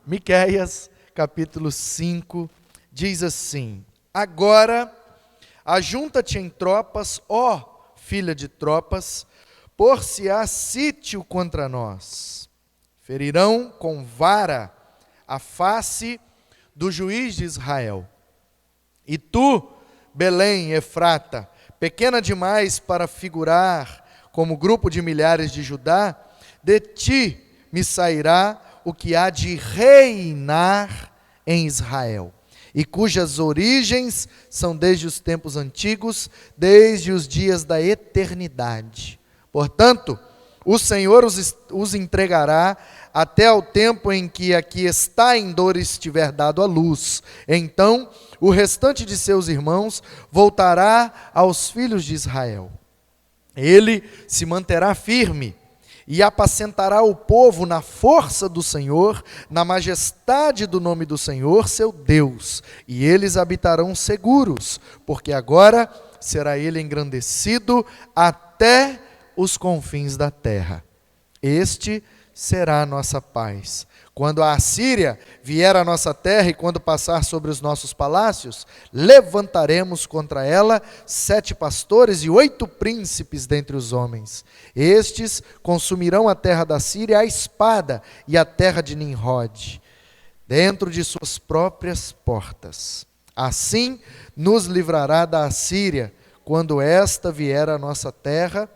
Miqueias, capítulo 5, diz assim: Agora, ajunta-te em tropas, ó filha de tropas, por-se-á sítio contra nós. Ferirão com vara a face do juiz de Israel. E tu, Belém, Efrata, pequena demais para figurar como grupo de milhares de Judá, de ti me sairá o que há de reinar em Israel, e cujas origens são desde os tempos antigos, desde os dias da eternidade. Portanto, o Senhor os entregará até ao tempo em que aqui está em dor estiver dado à luz. Então, o restante de seus irmãos voltará aos filhos de Israel. Ele se manterá firme e apacentará o povo na força do Senhor, na majestade do nome do Senhor, seu Deus. E eles habitarão seguros, porque agora será ele engrandecido até os confins da terra. Este será a nossa paz. Quando a Assíria vier à nossa terra e quando passar sobre os nossos palácios, levantaremos contra ela 7 pastores e 8 príncipes dentre os homens. Estes consumirão a terra da Síria à espada e a terra de Nimrod, dentro de suas próprias portas. Assim nos livrará da Assíria, quando esta vier à nossa terra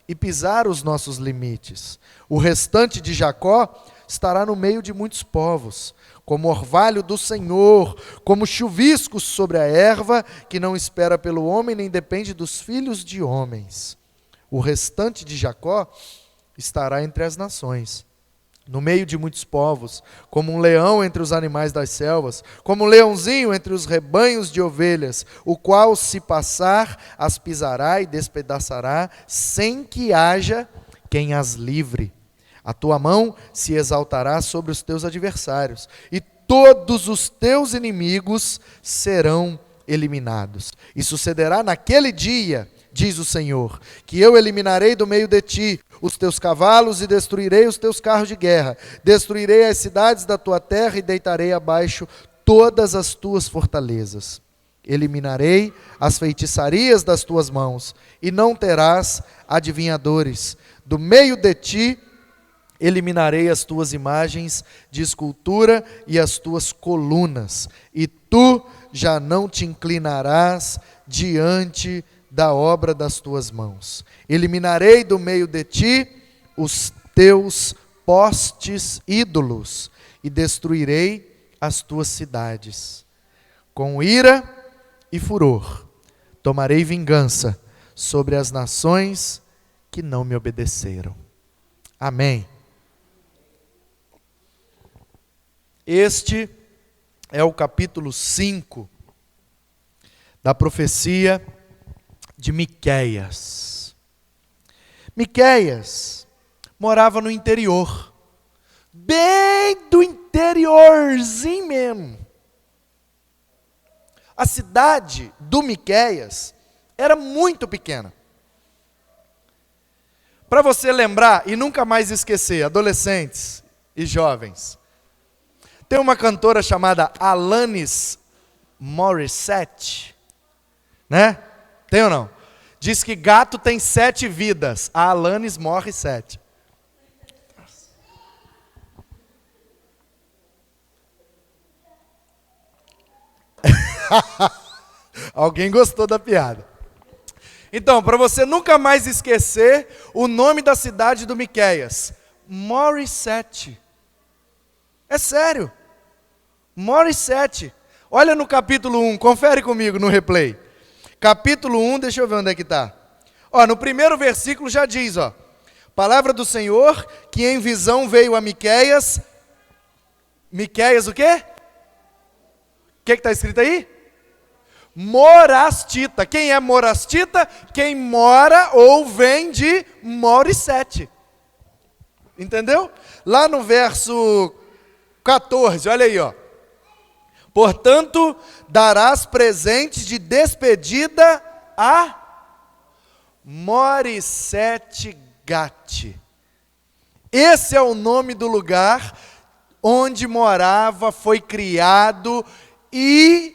e pisar os nossos limites. O restante de Jacó estará no meio de muitos povos, como orvalho do Senhor, como chuviscos sobre a erva, que não espera pelo homem, nem depende dos filhos de homens. O restante de Jacó estará entre as nações, no meio de muitos povos, como um leão entre os animais das selvas, como um leãozinho entre os rebanhos de ovelhas, o qual, se passar, as pisará e despedaçará, sem que haja quem as livre. A tua mão se exaltará sobre os teus adversários, e todos os teus inimigos serão eliminados. E sucederá naquele dia, diz o Senhor, que eu eliminarei do meio de ti os teus cavalos e destruirei os teus carros de guerra. Destruirei as cidades da tua terra e deitarei abaixo todas as tuas fortalezas. Eliminarei as feitiçarias das tuas mãos, e não terás adivinhadores. Do meio de ti eliminarei as tuas imagens de escultura e as tuas colunas, e tu já não te inclinarás diante da obra das tuas mãos. Eliminarei do meio de ti os teus postes ídolos, e destruirei as tuas cidades. Com ira e furor tomarei vingança sobre as nações que não me obedeceram. Amém. Este é o capítulo 5 da profecia de Miqueias. Miqueias morava no interior, bem do interiorzinho mesmo. A cidade do Miqueias era muito pequena. Para você lembrar e nunca mais esquecer, adolescentes e jovens, tem uma cantora chamada Alanis Morissette, né? Tem ou não? Diz que gato tem 7 vidas. A Alanis morre 7. Alguém gostou da piada. Então, para você nunca mais esquecer o nome da cidade do Miqueias, Morissette. É sério. Morissette. Olha no capítulo 1, confere comigo no replay. Capítulo 1, deixa eu ver onde é que está. No primeiro versículo já diz, palavra do Senhor, que em visão veio a Miqueias. Miqueias o quê? O que está escrito aí? Morastita. Quem é morastita? Quem mora ou vem de Morissette. Entendeu? Lá no verso 14, olha aí, Portanto, darás presentes de despedida a Morisete Gate. Esse é o nome do lugar onde morava, foi criado e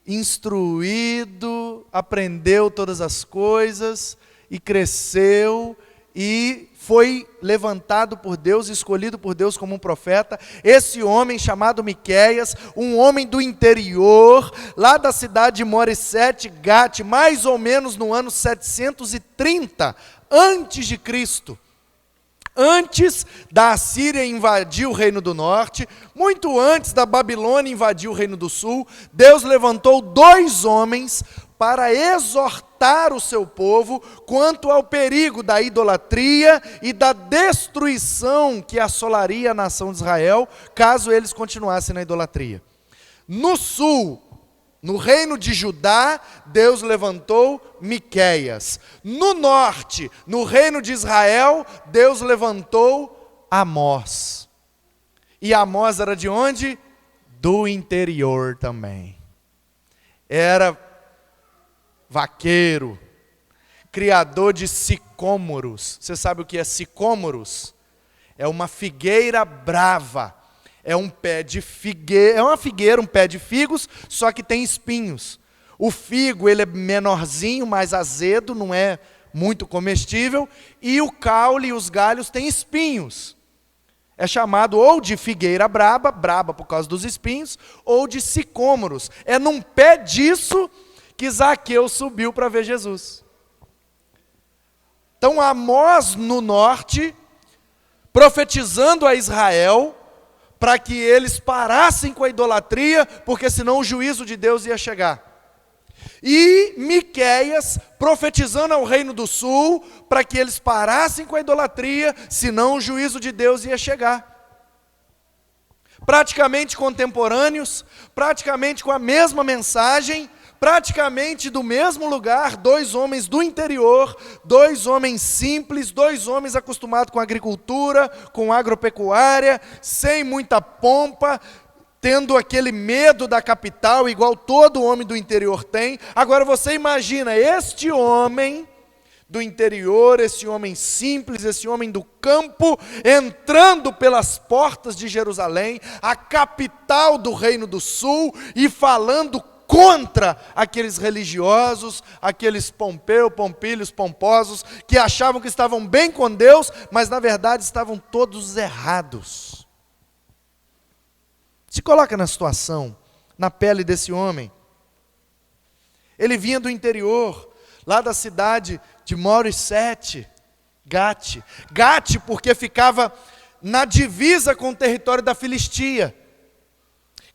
instruído, aprendeu todas as coisas e cresceu e foi levantado por Deus, escolhido por Deus como um profeta. Esse homem chamado Miqueias, um homem do interior, lá da cidade de Morisete Gate, mais ou menos no ano 730 antes de Cristo. Antes da Assíria invadir o reino do norte, muito antes da Babilônia invadir o reino do sul, Deus levantou 2 homens para exortar o seu povo quanto ao perigo da idolatria e da destruição que assolaria a nação de Israel, caso eles continuassem na idolatria. No sul, no reino de Judá, Deus levantou Miqueias. No norte, no reino de Israel, Deus levantou Amós. E Amós era de onde? Do interior também. Era vaqueiro, criador de sicômoros. Você sabe o que é sicômoros? É uma figueira brava. É um pé de figueira, é uma figueira, um pé de figos, só que tem espinhos. O figo, ele é menorzinho, mais azedo, não é muito comestível, e o caule e os galhos têm espinhos. É chamado ou de figueira braba, braba por causa dos espinhos, ou de sicômoros. É num pé disso que Zaqueu subiu para ver Jesus. Então Amós no norte, profetizando a Israel, para que eles parassem com a idolatria, porque senão o juízo de Deus ia chegar. E Miqueias profetizando ao reino do sul, para que eles parassem com a idolatria, senão o juízo de Deus ia chegar. Praticamente contemporâneos, praticamente com a mesma mensagem, praticamente do mesmo lugar, 2 homens do interior, 2 homens simples, 2 homens acostumados com agricultura, com agropecuária, sem muita pompa, tendo aquele medo da capital, igual todo homem do interior tem. Agora você imagina este homem do interior, esse homem simples, esse homem do campo, entrando pelas portas de Jerusalém, a capital do Reino do Sul, e falando contra aqueles religiosos, aqueles pompilhos, pomposos, que achavam que estavam bem com Deus, mas na verdade estavam todos errados. Se coloca na situação, na pele desse homem. Ele vinha do interior, lá da cidade de Morisete Gate. Gate porque ficava na divisa com o território da Filistia.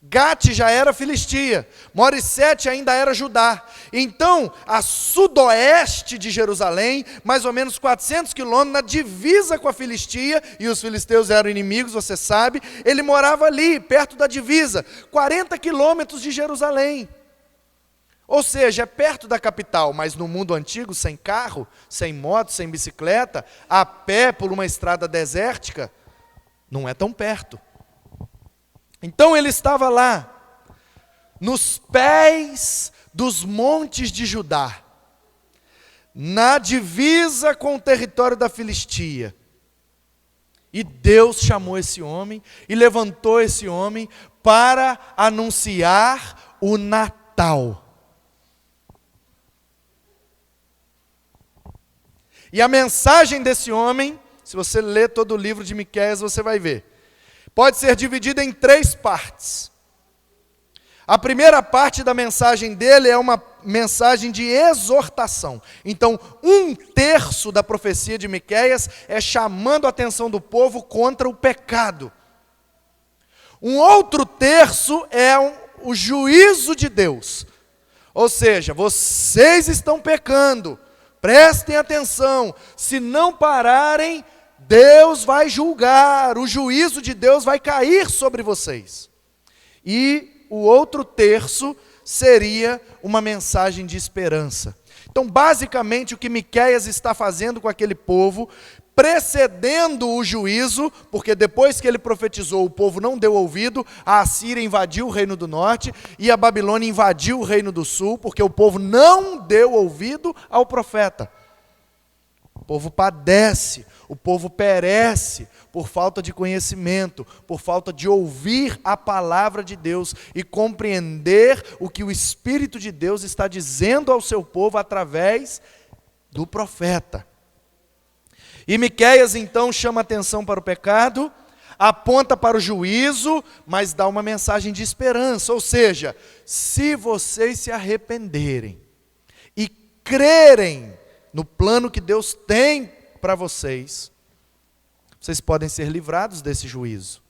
Gate já era Filistia, Morisete ainda era Judá. Então, a sudoeste de Jerusalém, mais ou menos 400 quilômetros, na divisa com a Filistia, e os filisteus eram inimigos, você sabe, ele morava ali, perto da divisa, 40 quilômetros de Jerusalém. Ou seja, é perto da capital, mas no mundo antigo, sem carro, sem moto, sem bicicleta, a pé por uma estrada desértica, não é tão perto. Então ele estava lá, nos pés dos montes de Judá, na divisa com o território da Filistia. E Deus chamou esse homem e levantou esse homem para anunciar o Natal. E a mensagem desse homem, se você ler todo o livro de Miqueias, você vai ver, pode ser dividida em 3 partes. A primeira parte da mensagem dele é uma mensagem de exortação. Então, 1/3 da profecia de Miqueias é chamando a atenção do povo contra o pecado. Um outro terço é o juízo de Deus. Ou seja, vocês estão pecando, prestem atenção, se não pararem, Deus vai julgar, o juízo de Deus vai cair sobre vocês. E o outro terço seria uma mensagem de esperança. Então, basicamente, o que Miqueias está fazendo com aquele povo, precedendo o juízo, porque depois que ele profetizou, o povo não deu ouvido, a Assíria invadiu o reino do norte e a Babilônia invadiu o reino do sul, porque o povo não deu ouvido ao profeta. O povo padece, o povo perece por falta de conhecimento, por falta de ouvir a palavra de Deus e compreender o que o Espírito de Deus está dizendo ao seu povo através do profeta. E Miqueias então chama atenção para o pecado, aponta para o juízo, mas dá uma mensagem de esperança, ou seja, se vocês se arrependerem e crerem no plano que Deus tem para vocês, vocês podem ser livrados desse juízo,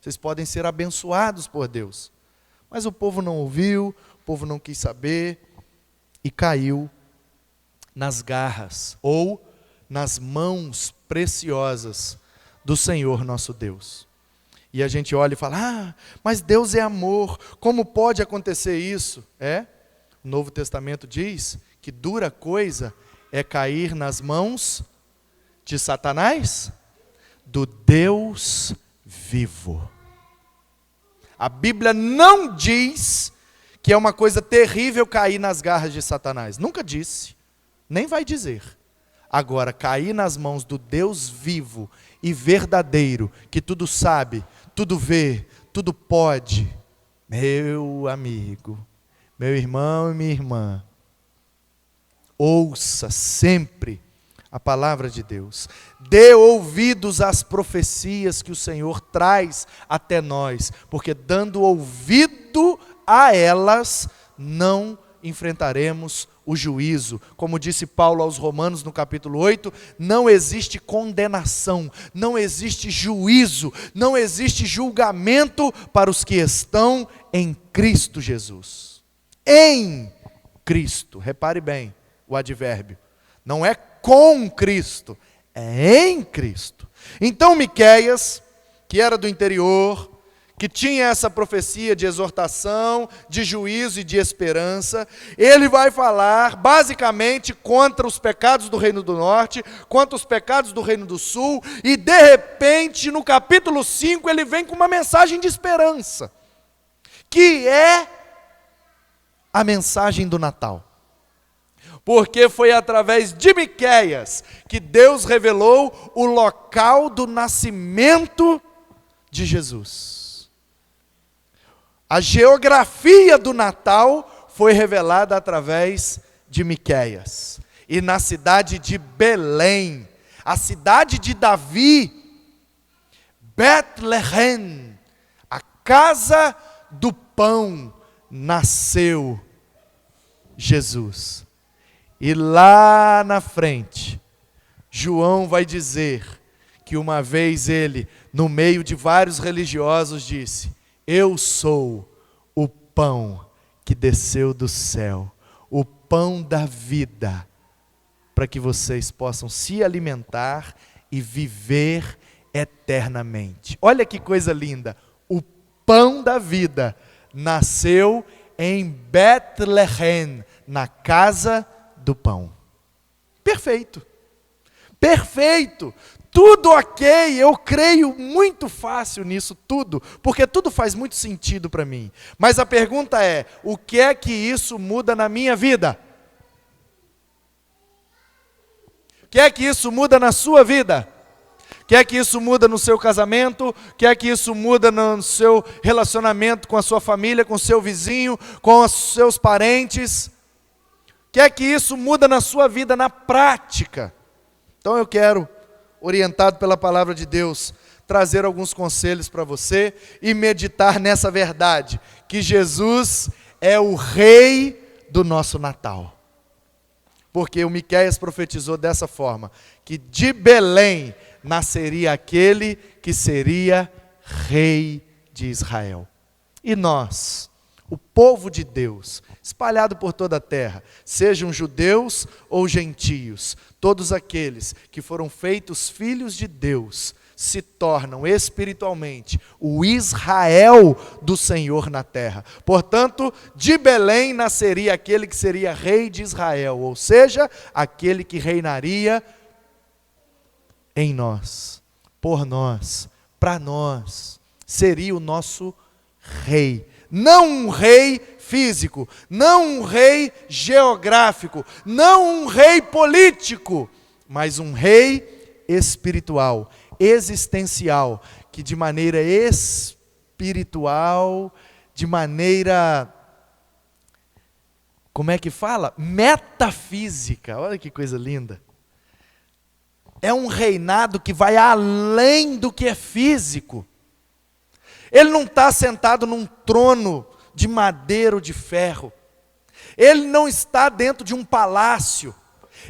vocês podem ser abençoados por Deus. Mas o povo não ouviu, o povo não quis saber e caiu nas garras ou nas mãos preciosas do Senhor nosso Deus. E a gente olha e fala, mas Deus é amor, como pode acontecer isso? O Novo Testamento diz que dura coisa é cair nas mãos de Satanás, do Deus vivo. A Bíblia não diz que é uma coisa terrível cair nas garras de Satanás, nunca disse, nem vai dizer. Agora, cair nas mãos do Deus vivo e verdadeiro, que tudo sabe, tudo vê, tudo pode, meu amigo, meu irmão e minha irmã, ouça sempre a palavra de Deus, dê ouvidos às profecias que o Senhor traz até nós, porque dando ouvido a elas, não enfrentaremos o juízo. Como disse Paulo aos Romanos no capítulo 8, não existe condenação, não existe juízo, não existe julgamento para os que estão em Cristo Jesus. Em Cristo, repare bem o advérbio, não é com Cristo, é em Cristo. Então Miqueias, que era do interior, que tinha essa profecia de exortação, de juízo e de esperança, ele vai falar basicamente contra os pecados do reino do norte, contra os pecados do reino do sul, e de repente no capítulo 5 ele vem com uma mensagem de esperança, que é a mensagem do Natal. Porque foi através de Miqueias que Deus revelou o local do nascimento de Jesus. A geografia do Natal foi revelada através de Miqueias. E na cidade de Belém, a cidade de Davi, Betlehem, a casa do pão, nasceu Jesus. E lá na frente, João vai dizer que uma vez ele, no meio de vários religiosos, disse: eu sou o pão que desceu do céu, o pão da vida, para que vocês possam se alimentar e viver eternamente. Olha que coisa linda, o pão da vida nasceu em Betlehem, na casa do pão. Perfeito, perfeito. Tudo ok, eu creio muito fácil nisso tudo, porque tudo faz muito sentido para mim. Mas a pergunta é, o que é que isso muda na minha vida? O que é que isso muda na sua vida? O que é que isso muda no seu casamento? O que é que isso muda no seu relacionamento com a sua família, com o seu vizinho, com os seus parentes? O que é que isso muda na sua vida, na prática? Então eu quero, orientado pela palavra de Deus, trazer alguns conselhos para você e meditar nessa verdade, que Jesus é o Rei do nosso Natal. Porque o Miqueias profetizou dessa forma, que de Belém nasceria aquele que seria Rei de Israel. E nós, o povo de Deus, espalhado por toda a terra, sejam judeus ou gentios, todos aqueles que foram feitos filhos de Deus, se tornam espiritualmente o Israel do Senhor na terra. Portanto, de Belém nasceria aquele que seria rei de Israel, ou seja, aquele que reinaria em nós, por nós, para nós, seria o nosso rei. Não um rei físico, não um rei geográfico, não um rei político, mas um rei espiritual, existencial, que de maneira espiritual, de maneira, como é que fala? Metafísica, olha que coisa linda. É um reinado que vai além do que é físico. Ele não está sentado num trono de madeira ou de ferro. Ele não está dentro de um palácio.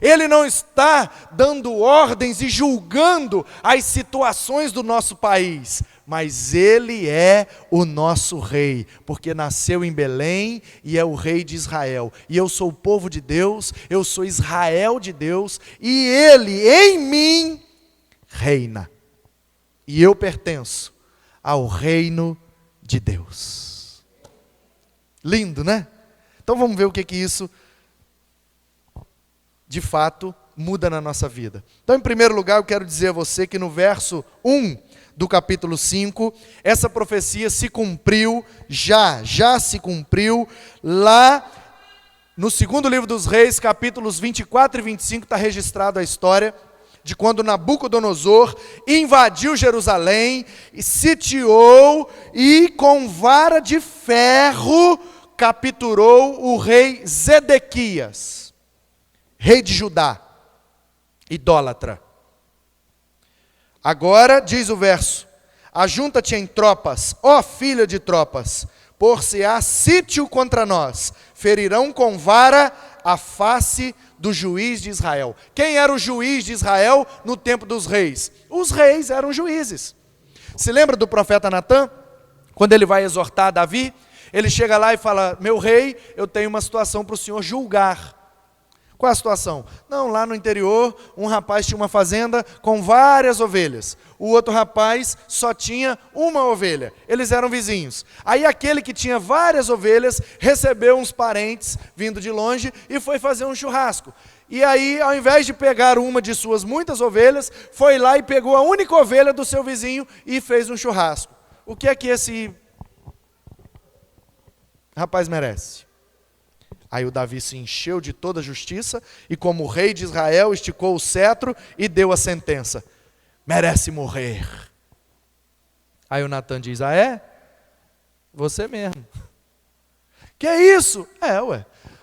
Ele não está dando ordens e julgando as situações do nosso país. Mas Ele é o nosso rei, porque nasceu em Belém e é o rei de Israel. E eu sou o povo de Deus, eu sou Israel de Deus, e Ele em mim reina. E eu pertenço ao reino de Deus. Lindo, né? Então vamos ver o que isso, de fato, muda na nossa vida. Então, em primeiro lugar, eu quero dizer a você que no verso 1 do capítulo 5, essa profecia se cumpriu, já se cumpriu, lá no segundo livro dos Reis, capítulos 24 e 25, está registrado a história de quando Nabucodonosor invadiu Jerusalém, e sitiou e com vara de ferro capturou o rei Zedequias, rei de Judá, idólatra. Agora, diz o verso, ajunta-te em tropas, ó filha de tropas, por-se-á sítio contra nós, ferirão com vara a face do juiz de Israel. Quem era o juiz de Israel no tempo dos reis? Os reis eram juízes. Se lembra do profeta Natã? Quando ele vai exortar Davi, ele chega lá e fala, meu rei, eu tenho uma situação para o senhor julgar. Qual a situação? Não, lá no interior, um rapaz tinha uma fazenda com várias ovelhas. O outro rapaz só tinha uma ovelha. Eles eram vizinhos. Aí aquele que tinha várias ovelhas recebeu uns parentes vindo de longe e foi fazer um churrasco. E aí, ao invés de pegar uma de suas muitas ovelhas, foi lá e pegou a única ovelha do seu vizinho e fez um churrasco. O que é que esse rapaz merece? Aí o Davi se encheu de toda a justiça e como rei de Israel esticou o cetro e deu a sentença. Merece morrer. Aí o Natã diz, ah é? Você mesmo. Que é isso?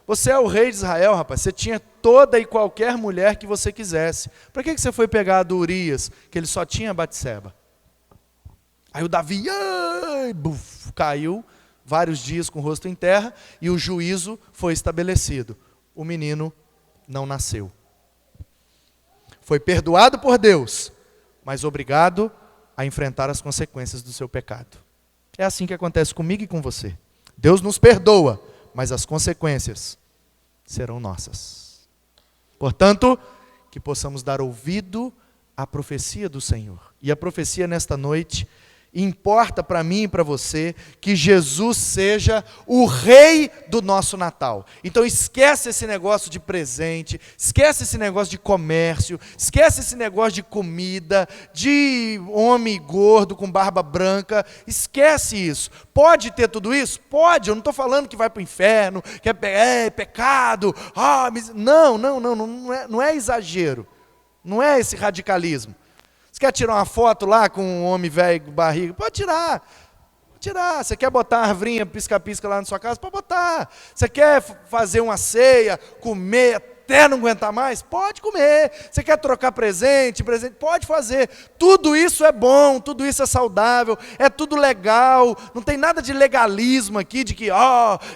Você é o rei de Israel, rapaz. Você tinha toda e qualquer mulher que você quisesse. Para que você foi pegar a do Urias, que ele só tinha Batseba? Aí o Davi caiu, vários dias com o rosto em terra, e o juízo foi estabelecido. O menino não nasceu. Foi perdoado por Deus, mas obrigado a enfrentar as consequências do seu pecado. É assim que acontece comigo e com você. Deus nos perdoa, mas as consequências serão nossas. Portanto, que possamos dar ouvido à profecia do Senhor. E a profecia nesta noite importa para mim e para você que Jesus seja o rei do nosso Natal. Então esquece esse negócio de presente, esquece esse negócio de comércio, esquece esse negócio de comida, de homem gordo com barba branca, esquece isso. Pode ter tudo isso? Pode, eu não estou falando que vai para o inferno, que é pecado, não é exagero, não é esse radicalismo. Você quer tirar uma foto lá com um homem velho com barriga? Pode tirar. Você quer botar uma arvrinha pisca-pisca lá na sua casa? Pode botar. Você quer fazer uma ceia, comer até não aguentar mais? Pode comer. Você quer trocar presente? Pode fazer. Tudo isso é bom, tudo isso é saudável, é tudo legal. Não tem nada de legalismo aqui, de que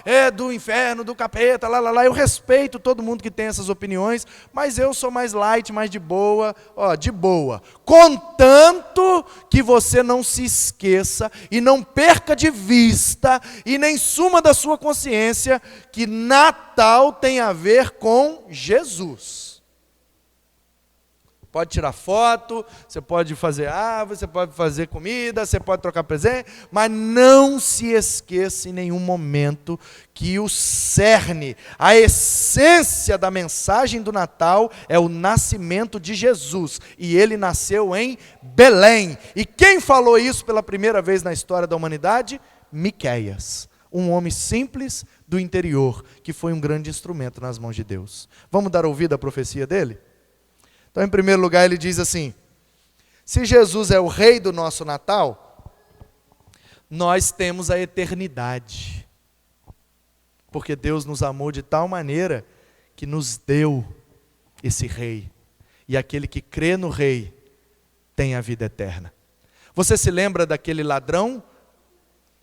é do inferno, do capeta, lá. Eu respeito todo mundo que tem essas opiniões, mas eu sou mais light, mais de boa, de boa. Contanto que você não se esqueça e não perca de vista e nem suma da sua consciência que Natal tem a ver com Jesus. pode tirar foto, você pode fazer árvore, você pode fazer comida, você pode trocar presente, mas não se esqueça em nenhum momento que o cerne, a essência da mensagem do Natal é o nascimento de Jesus. E ele nasceu em Belém. E quem falou isso pela primeira vez na história da humanidade? Miqueias, um homem simples do interior, que foi um grande instrumento nas mãos de Deus. Vamos dar ouvido à profecia dele? Então, em primeiro lugar, ele diz assim: se Jesus é o rei do nosso Natal, nós temos a eternidade. Porque Deus nos amou de tal maneira que nos deu esse rei. E aquele que crê no rei tem a vida eterna. Você se lembra daquele ladrão?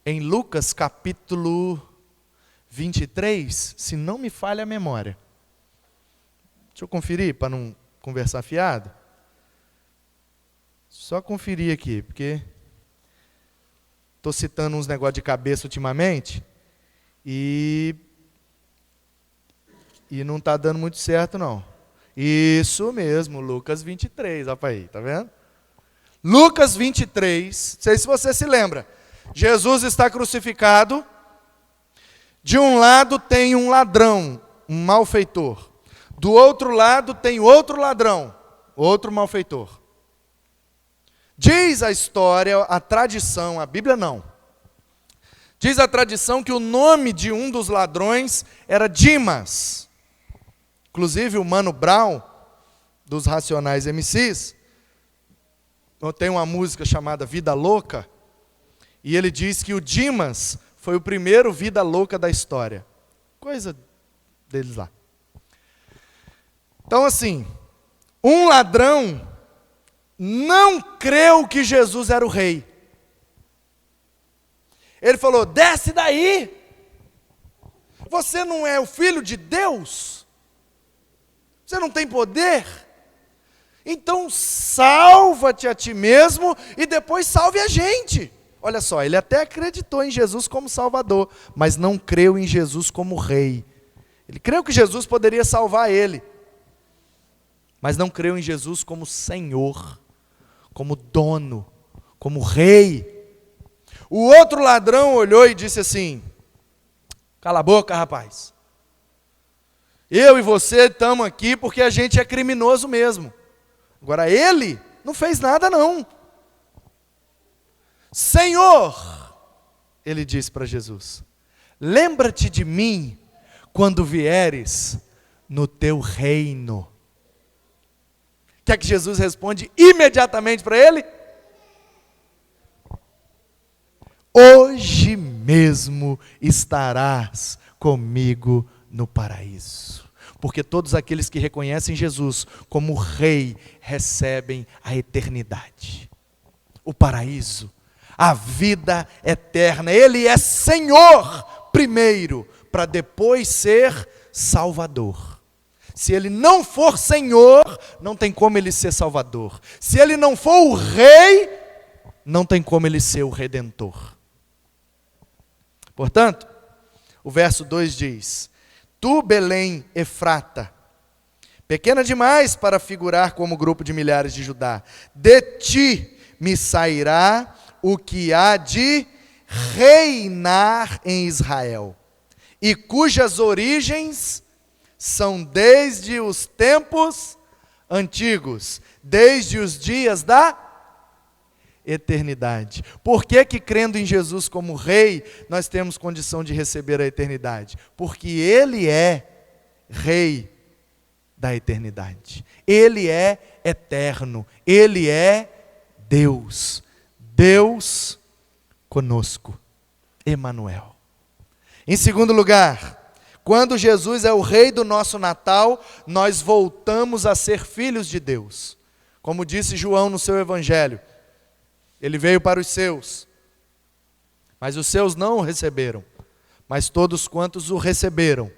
Em Lucas capítulo 23, se não me falha a memória. Deixa eu conferir para não conversar fiado. Só conferir aqui, porque estou citando uns negócios de cabeça ultimamente e não está dando muito certo não. Isso mesmo, Lucas 23, olha aí, tá vendo? Lucas 23, não sei se você se lembra. Jesus está crucificado, de um lado tem um ladrão, um malfeitor, do outro lado tem outro ladrão, outro malfeitor. Diz a história, a tradição, a Bíblia não, diz a tradição que o nome de um dos ladrões era Dimas. Inclusive o Mano Brown, dos Racionais MCs, tem uma música chamada Vida Louca, e ele diz que o Dimas foi o primeiro vida louca da história. Coisa deles lá. Então assim, um ladrão não creu que Jesus era o rei. Ele falou: desce daí, você não é o filho de Deus? Você não tem poder? Então salva-te a ti mesmo e depois salve a gente. Olha só, ele até acreditou em Jesus como Salvador, mas não creu em Jesus como Rei. Ele creu que Jesus poderia salvar ele, mas não creu em Jesus como Senhor, como dono, como Rei. O outro ladrão olhou e disse assim: cala a boca, rapaz. Eu e você estamos aqui porque a gente é criminoso mesmo. Agora ele não fez nada não. Senhor, ele disse para Jesus, lembra-te de mim quando vieres no teu reino. O que é que Jesus responde imediatamente para ele? Hoje mesmo estarás comigo no paraíso. Porque todos aqueles que reconhecem Jesus como Rei recebem a eternidade, o paraíso, a vida eterna. Ele é Senhor primeiro, para depois ser Salvador. Se ele não for Senhor, não tem como ele ser Salvador. Se ele não for o Rei, não tem como ele ser o Redentor. Portanto, o verso 2 diz: tu, Belém Efrata, pequena demais para figurar como grupo de milhares de Judá, de ti me sairá o que há de reinar em Israel, e cujas origens são desde os tempos antigos, desde os dias da eternidade. Por que que crendo em Jesus como Rei, nós temos condição de receber a eternidade? Porque Ele é Rei da eternidade. Ele é eterno. Ele é Deus. Deus conosco. Emanuel. Em segundo lugar, quando Jesus é o Rei do nosso Natal, nós voltamos a ser filhos de Deus. Como disse João no seu Evangelho, ele veio para os seus, mas os seus não o receberam. Mas todos quantos o receberam,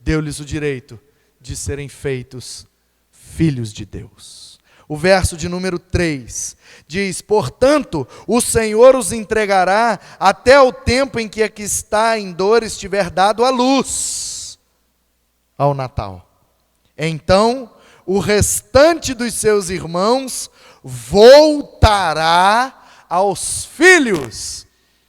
deu-lhes o direito de serem feitos filhos de Deus. O verso de número 3 diz: portanto, o Senhor os entregará até o tempo em que a que está em dores tiver dado a luz ao Natal. Então o restante dos seus irmãos voltará aos filhos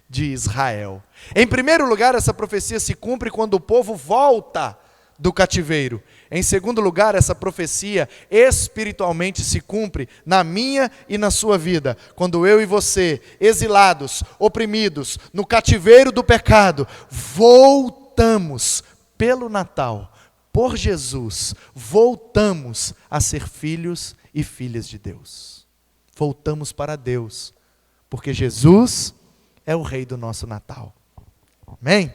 de Israel. Em primeiro lugar, essa profecia se cumpre quando o povo volta do cativeiro. Em segundo lugar, essa profecia espiritualmente se cumpre na minha e na sua vida, quando eu e você, exilados, oprimidos, no cativeiro do pecado, voltamos pelo Natal, por Jesus, voltamos a ser filhos e filhas de Deus. Voltamos para Deus, porque Jesus é o Rei do nosso Natal. Amém?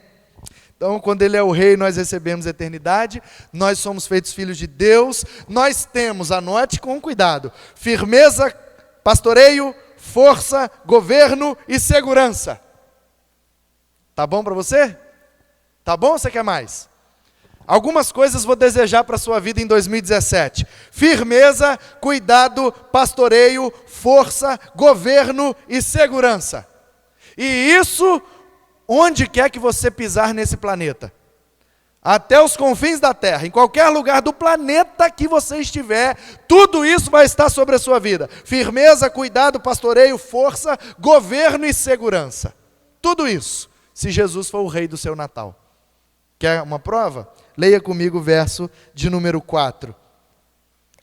Então, quando Ele é o Rei, nós recebemos a eternidade, nós somos feitos filhos de Deus, nós temos, anote com cuidado, firmeza, pastoreio, força, governo e segurança. Tá bom para você? Tá bom ou você quer mais? Algumas coisas vou desejar para a sua vida em 2017. Firmeza, cuidado, pastoreio, força, governo e segurança. E isso onde quer que você pisar nesse planeta. Até os confins da terra, em qualquer lugar do planeta que você estiver, tudo isso vai estar sobre a sua vida. Firmeza, cuidado, pastoreio, força, governo e segurança. Tudo isso, se Jesus for o Rei do seu Natal. Quer uma prova? Leia comigo o verso de número 4.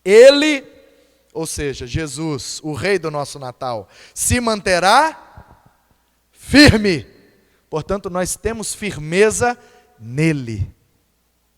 Ele, ou seja, Jesus, o Rei do nosso Natal, se manterá firme. Portanto, nós temos firmeza nele.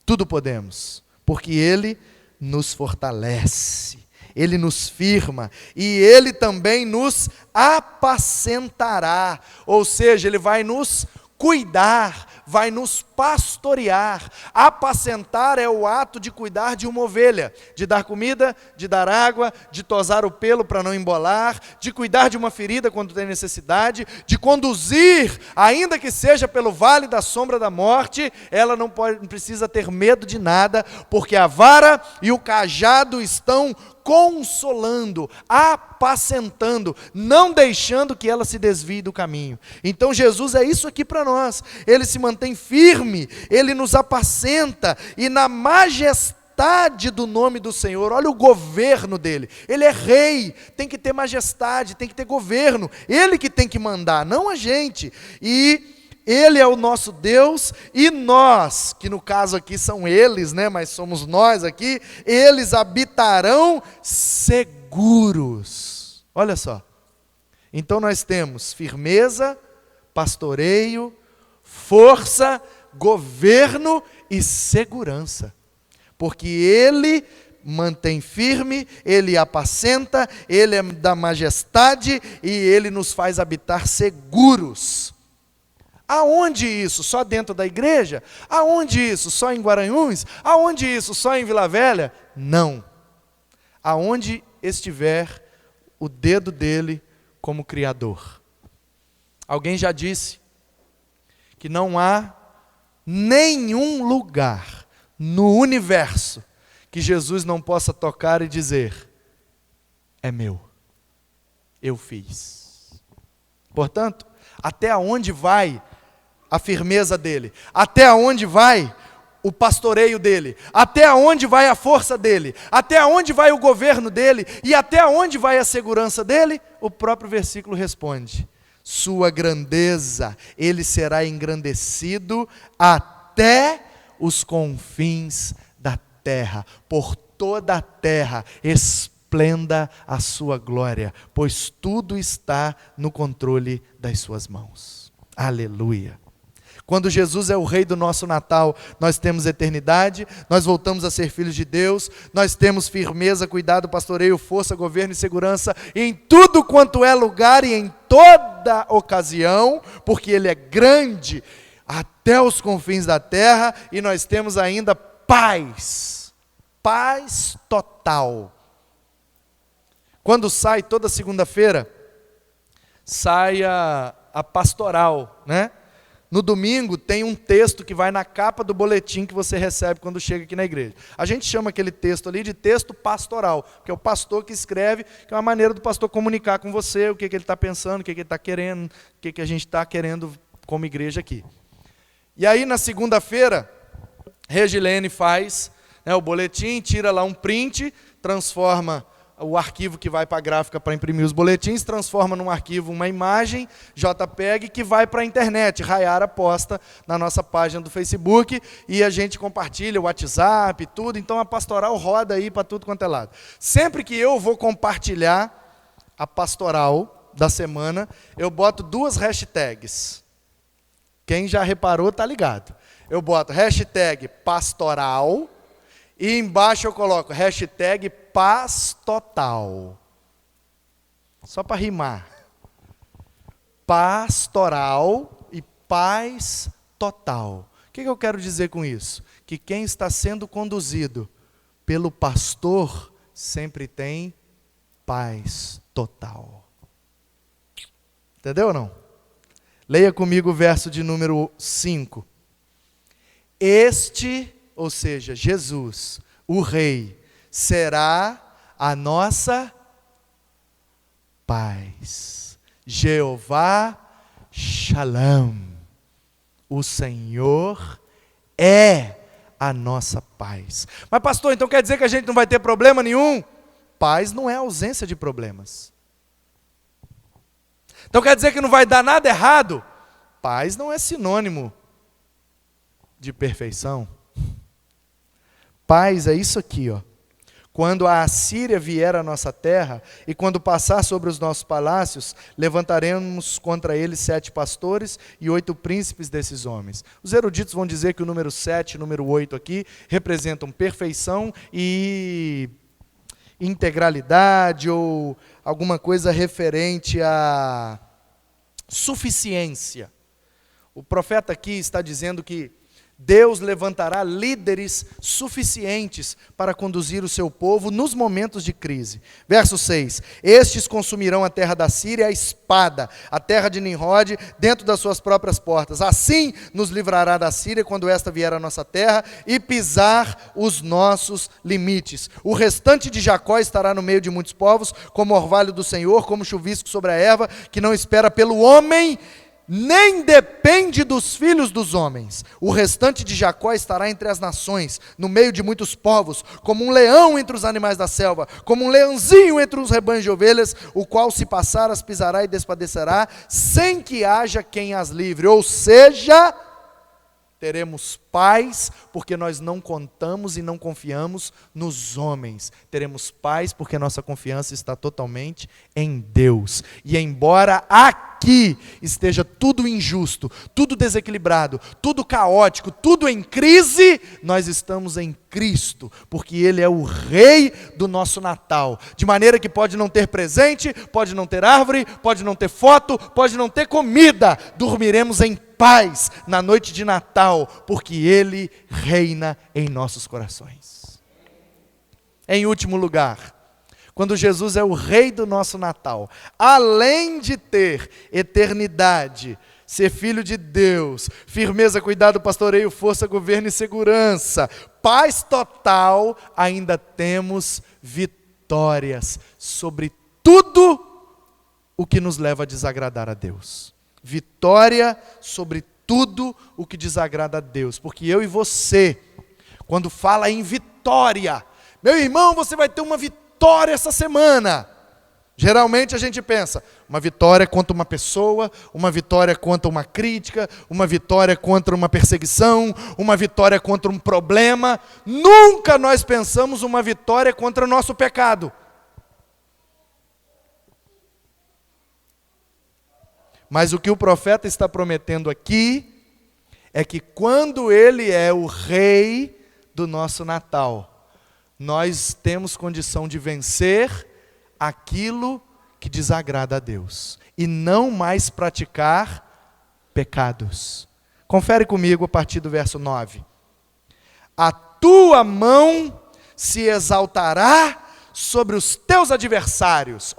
Tudo podemos, porque Ele nos fortalece, Ele nos firma, e Ele também nos apacentará, ou seja, Ele vai nos cuidar, vai nos pastorear. Apacentar é o ato de cuidar de uma ovelha, de dar comida, de dar água, de tosar o pelo para não embolar, de cuidar de uma ferida quando tem necessidade, de conduzir, ainda que seja pelo vale da sombra da morte. Ela não precisa ter medo de nada, porque a vara e o cajado estão consolando, apacentando, não deixando que ela se desvie do caminho. Então Jesus é isso aqui para nós. Ele se mantém firme, Ele nos apacenta, e na majestade do nome do Senhor, olha o governo dele. Ele é rei, tem que ter majestade, tem que ter governo. Ele que tem que mandar, não a gente. E Ele é o nosso Deus, e nós, que no caso aqui são eles, né, mas somos nós aqui, eles habitarão seguros. Olha só. Então nós temos firmeza, pastoreio, força, governo e segurança. Porque Ele mantém firme, Ele apacenta, Ele é da majestade e Ele nos faz habitar seguros. Aonde isso? Só dentro da igreja? Aonde isso? Só em Guaranhuns? Aonde isso? Só em Vila Velha? Não. Aonde estiver o dedo dele como Criador. Alguém já disse que não há nenhum lugar no universo que Jesus não possa tocar e dizer: é meu, eu fiz. Portanto, até onde vai a firmeza dele? Até onde vai o pastoreio dele? Até onde vai a força dele? Até onde vai o governo dele? E até onde vai a segurança dele? O próprio versículo responde: sua grandeza, ele será engrandecido até os confins da terra. Por toda a terra esplenda a sua glória, pois tudo está no controle das suas mãos. Aleluia. Quando Jesus é o Rei do nosso Natal, nós temos eternidade, nós voltamos a ser filhos de Deus, nós temos firmeza, cuidado, pastoreio, força, governo e segurança em tudo quanto é lugar e em toda ocasião, porque Ele é grande até os confins da terra, e nós temos ainda paz, paz total. Quando sai toda segunda-feira, sai a pastoral, né? No domingo tem um texto que vai na capa do boletim que você recebe quando chega aqui na igreja. A gente chama aquele texto ali de texto pastoral, que é o pastor que escreve, que é uma maneira do pastor comunicar com você o que ele está pensando, o que ele está querendo, o que a gente está querendo como igreja aqui. E aí na segunda-feira, Regilene faz né, o boletim, tira lá um print, transforma o arquivo que vai para a gráfica para imprimir os boletins, transforma num arquivo uma imagem, JPEG, que vai para a internet. Rayara posta na nossa página do Facebook e a gente compartilha o WhatsApp, tudo. Então a pastoral roda aí para tudo quanto é lado. Sempre que eu vou compartilhar a pastoral da semana, eu boto 2 hashtags. Quem já reparou tá ligado. Eu boto hashtag pastoral e embaixo eu coloco hashtag paz total. Só para rimar. Pastoral e paz total. O que eu quero dizer com isso? Que quem está sendo conduzido pelo pastor sempre tem paz total. Entendeu ou não? Leia comigo o verso de número 5. Este, ou seja, Jesus, o Rei, será a nossa paz. Jeová Shalom. O Senhor é a nossa paz. Mas pastor, então quer dizer que a gente não vai ter problema nenhum? Paz não é ausência de problemas. Então quer dizer que não vai dar nada errado? Paz não é sinônimo de perfeição. Paz é isso aqui, ó. Quando a Assíria vier à nossa terra, e quando passar sobre os nossos palácios, levantaremos contra eles 7 pastores e 8 príncipes desses homens. Os eruditos vão dizer que o número 7 e o número 8 aqui representam perfeição e integralidade, ou alguma coisa referente à suficiência. O profeta aqui está dizendo que Deus levantará líderes suficientes para conduzir o seu povo nos momentos de crise. Verso 6. Estes consumirão a terra da Síria, a espada, a terra de Nimrod, dentro das suas próprias portas. Assim nos livrará da Síria quando esta vier à nossa terra e pisar os nossos limites. O restante de Jacó estará no meio de muitos povos, como orvalho do Senhor, como chuvisco sobre a erva, que não espera pelo homem, nem depende dos filhos dos homens. O restante de Jacó estará entre as nações, no meio de muitos povos, como um leão entre os animais da selva, como um leãozinho entre os rebanhos de ovelhas, o qual se passar as pisará e despadecerá, sem que haja quem as livre. Ou seja, teremos paz, porque nós não contamos e não confiamos nos homens. Teremos paz, porque nossa confiança está totalmente em Deus. E embora aqui esteja tudo injusto, tudo desequilibrado, tudo caótico, tudo em crise, nós estamos em Cristo, porque Ele é o Rei do nosso Natal. De maneira que pode não ter presente, pode não ter árvore, pode não ter foto, pode não ter comida, dormiremos em paz na noite de Natal, porque Ele reina em nossos corações. Em último lugar, quando Jesus é o Rei do nosso Natal, além de ter eternidade, ser filho de Deus, firmeza, cuidado, pastoreio, força, governo e segurança, paz total, ainda temos vitórias sobre tudo o que nos leva a desagradar a Deus. Vitória sobre tudo o que desagrada a Deus. Porque eu e você, quando fala em vitória, meu irmão, você vai ter uma vitória essa semana. Geralmente a gente pensa, uma vitória contra uma pessoa, uma vitória contra uma crítica, uma vitória contra uma perseguição, uma vitória contra um problema. Nunca nós pensamos uma vitória contra o nosso pecado. Mas o que o profeta está prometendo aqui é que quando Ele é o Rei do nosso Natal, nós temos condição de vencer aquilo que desagrada a Deus e não mais praticar pecados. Confere comigo a partir do verso 9. A tua mão se exaltará sobre os teus adversários.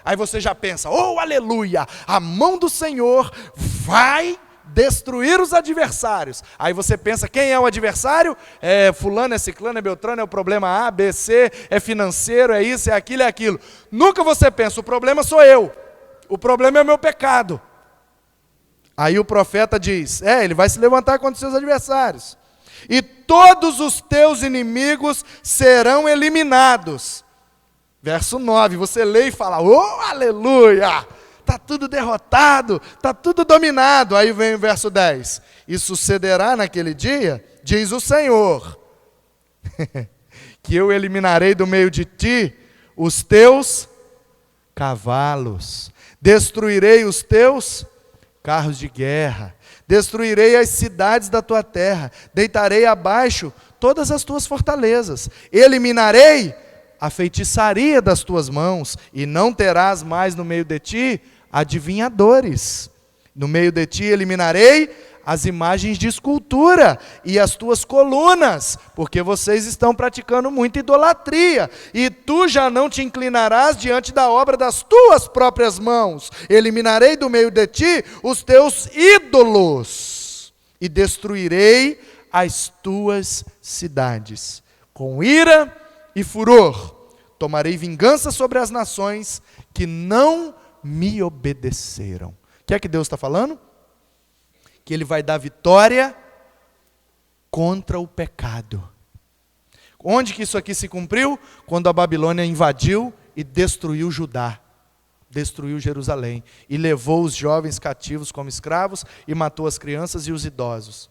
Aí você já pensa, oh aleluia, a mão do Senhor vai destruir os adversários. Aí você pensa, quem é o adversário? É fulano, é ciclano, é beltrano, é o problema A, B, C, é financeiro, é isso, é aquilo. Nunca você pensa, o problema sou eu, o problema é o meu pecado. Aí o profeta diz, ele vai se levantar contra os seus adversários. E todos os teus inimigos serão eliminados. Verso 9, você lê e fala, oh, aleluia, está tudo derrotado, está tudo dominado. Aí vem o verso 10, e sucederá naquele dia, diz o Senhor, que eu eliminarei do meio de ti os teus cavalos, destruirei os teus carros de guerra, destruirei as cidades da tua terra, deitarei abaixo todas as tuas fortalezas, eliminarei a feitiçaria das tuas mãos, e não terás mais no meio de ti adivinhadores. No meio de ti eliminarei as imagens de escultura e as tuas colunas, porque vocês estão praticando muita idolatria, e tu já não te inclinarás diante da obra das tuas próprias mãos. Eliminarei do meio de ti os teus ídolos, e destruirei as tuas cidades. Com ira e furor, tomarei vingança sobre as nações que não me obedeceram. O que é que Deus está falando? Que Ele vai dar vitória contra o pecado. Onde que isso aqui se cumpriu? Quando a Babilônia invadiu e destruiu Judá, destruiu Jerusalém, e levou os jovens cativos como escravos, e matou as crianças e os idosos.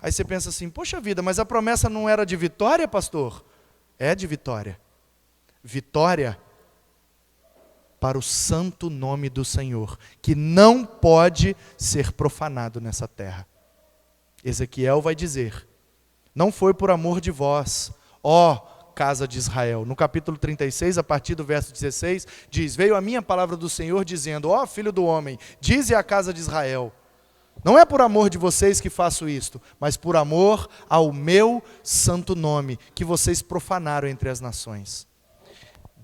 Aí você pensa assim, poxa vida, mas a promessa não era de vitória, pastor? É de vitória. Vitória para o santo nome do Senhor, que não pode ser profanado nessa terra. Ezequiel vai dizer, não foi por amor de vós, ó casa de Israel. No capítulo 36, a partir do verso 16, diz, veio a minha palavra do Senhor dizendo, ó filho do homem, dize à casa de Israel, não é por amor de vocês que faço isto, mas por amor ao meu santo nome, que vocês profanaram entre as nações.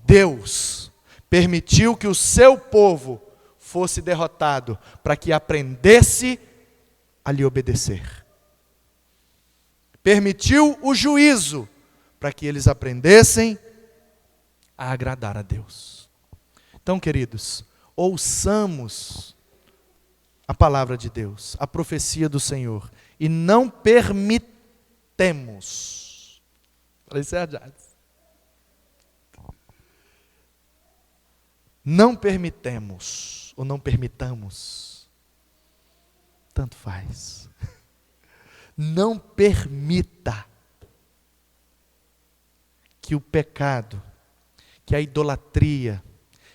Deus permitiu que o seu povo fosse derrotado, para que aprendesse a lhe obedecer. Permitiu o juízo, para que eles aprendessem a agradar a Deus. Então, queridos, ouçamos a palavra de Deus, a profecia do Senhor, e não permitemos. Falei certo, Jades? Não permitemos, ou não permitamos, tanto faz. Não permita que o pecado, que a idolatria,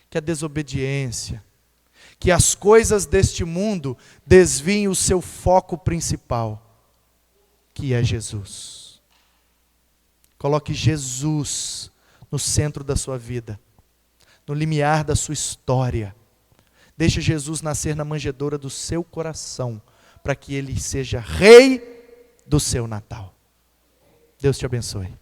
que a desobediência, que as coisas deste mundo desviem o seu foco principal, que é Jesus. Coloque Jesus no centro da sua vida, no limiar da sua história. Deixe Jesus nascer na manjedoura do seu coração, para que Ele seja rei do seu Natal. Deus te abençoe.